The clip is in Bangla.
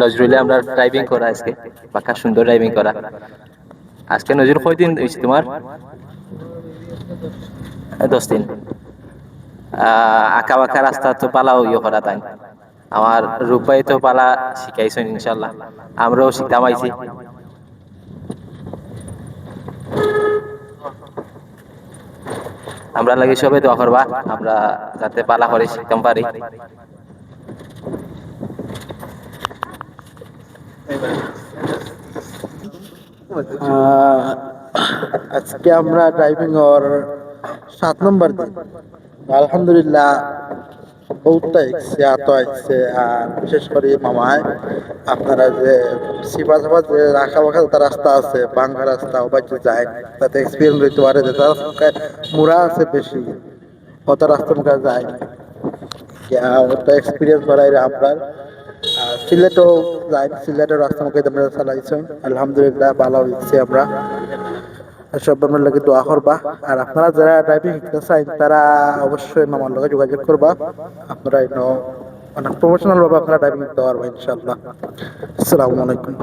নজরুলে আমরা ড্রাইভিং করা আজকে, পাক্কা সুন্দর ড্রাইভিং করা। আজকে নজরুল কয়দিন হয়েছে তোমার? 10 দিন। আঁকা বাঁকা রাস্তা তো পালাও ইয়ে করা তাই। আমার রূপাই তো পালা শিখাইছেন ইনশাল্লাহ, আমরাও শিখতাম আইছি। আমরা লাগে সবাই দোয়া করবা, আমরা যাতে পালা করে শিখতাম পারি। আহ, আজকে আমরা ড্রাইভিং ওর 7 নম্বর দিন। আলহামদুলিল্লাহ বহুতটা এসছে, এত এসছে। আর বিশেষ করে মামায় আপনারা যে সিপা চাপা যে রাখা বাখা রাস্তা আছে, বাঙ্গা রাস্তা ওবার যে যায় তাতে এক্সপিরিয়েন্স হইতে পারে যে তার মুড়া আছে বেশি, অত রাস্তা মুখে যায় ওটা এক্সপিরিয়েন্স বাড়াই আপনার। সিলেটও যাই, সিলেটের রাস্তা মুখে আমরা চালাইছি, আলহামদুলিল্লাহ ভালো হয়েছে। আমরা সব আপনার লাগে দোয়া করবা। আর আপনারা যারা ড্রাইভিং শিখতে চান তারা অবশ্যই মামার লগে যোগাযোগ করবা। আপনারা অনেক প্রফেশনাল ভাবে আপনারা ড্রাইভিং শিখতে পারবেন ইনশাআল্লাহ। আসসালামু আলাইকুম।